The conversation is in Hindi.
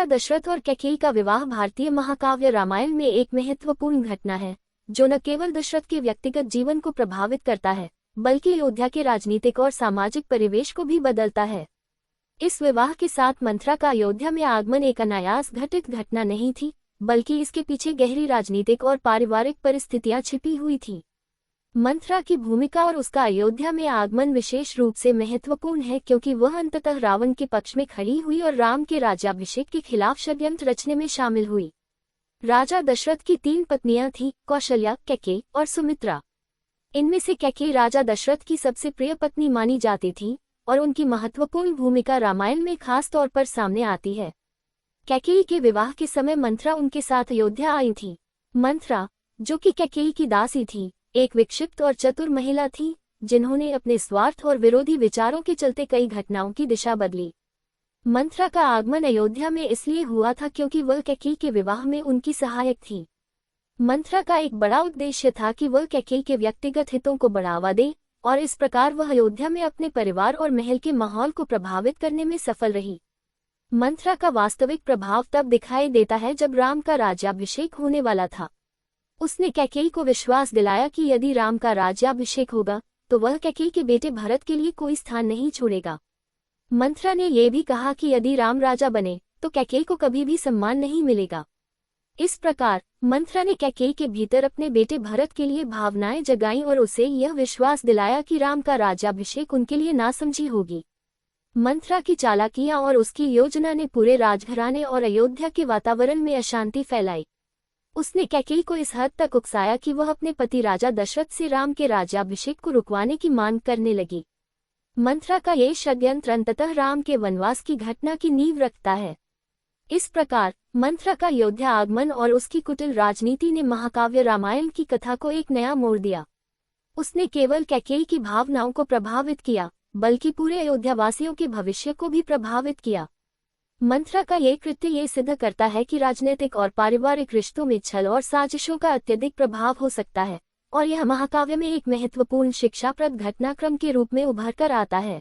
दशरथ और कैकेयी का विवाह भारतीय महाकाव्य रामायण में एक महत्वपूर्ण घटना है, जो न केवल दशरथ के व्यक्तिगत जीवन को प्रभावित करता है, बल्कि अयोध्या के राजनीतिक और सामाजिक परिवेश को भी बदलता है। इस विवाह के साथ मंथरा का अयोध्या में आगमन एक अनायास घटित घटना नहीं थी, बल्कि इसके पीछे गहरी राजनीतिक और पारिवारिक परिस्थितियां छिपी हुई थीं। मंथरा की भूमिका और उसका अयोध्या में आगमन विशेष रूप से महत्वपूर्ण है, क्योंकि वह अंततः रावण के पक्ष में खड़ी हुई और राम के राज्याभिषेक के खिलाफ षड्यंत्र रचने में शामिल हुई। राजा दशरथ की 3 पत्नियां थीं, कौशल्या, कैकेयी और सुमित्रा। इनमें से कैकेयी राजा दशरथ की सबसे प्रिय पत्नी मानी जाती थी और उनकी महत्वपूर्ण भूमिका रामायण में खास तौर पर सामने आती है। कैकेयी के विवाह के समय मंथरा उनके साथ अयोध्या आई थी। मंथरा, जो कि कैकेयी की दासी थी, एक विक्षिप्त और चतुर महिला थी, जिन्होंने अपने स्वार्थ और विरोधी विचारों के चलते कई घटनाओं की दिशा बदली। मंथरा का आगमन अयोध्या में इसलिए हुआ था क्योंकि वह कैकेयी के विवाह में उनकी सहायक थी। मंथरा का एक बड़ा उद्देश्य था कि वह कैकेयी के व्यक्तिगत हितों को बढ़ावा दे और इस प्रकार वह अयोध्या में अपने परिवार और महल के माहौल को प्रभावित करने में सफल रही। मंथरा का वास्तविक प्रभाव तब दिखाई देता है जब राम का राज्याभिषेक होने वाला था। उसने कैकेयी को विश्वास दिलाया कि यदि राम का राज्याभिषेक होगा तो वह कैकेयी के बेटे भरत के लिए कोई स्थान नहीं छोड़ेगा। मंथरा ने यह भी कहा कि यदि राम राजा बने तो कैकेयी को कभी भी सम्मान नहीं मिलेगा। इस प्रकार मंथरा ने कैकेयी के भीतर अपने बेटे भरत के लिए भावनाएं जगाईं और उसे यह विश्वास दिलाया कि राम का राज्याभिषेक उनके लिए नासमझी होगी। मंथरा की चालाकियां और उसकी योजना ने पूरे राजघराने और अयोध्या के वातावरण में अशांति फैलाई। उसने कैकेयी को इस हद तक उकसाया कि वह अपने पति राजा दशरथ से राम के राज्याभिषेक को रुकवाने की मांग करने लगी। मंथरा का यह षड्यंत्र अंततः राम के वनवास की घटना की नींव रखता है। इस प्रकार मंथरा का अयोध्या आगमन और उसकी कुटिल राजनीति ने महाकाव्य रामायण की कथा को एक नया मोड़ दिया। उसने केवल कैकेयी की भावनाओं को प्रभावित किया, बल्कि पूरे अयोध्यावासियों के भविष्य को भी प्रभावित किया। मंथरा का यह कृत्य ये सिद्ध करता है कि राजनीतिक और पारिवारिक रिश्तों में छल और साजिशों का अत्यधिक प्रभाव हो सकता है, और यह महाकाव्य में एक महत्वपूर्ण शिक्षाप्रद घटनाक्रम के रूप में उभर कर आता है।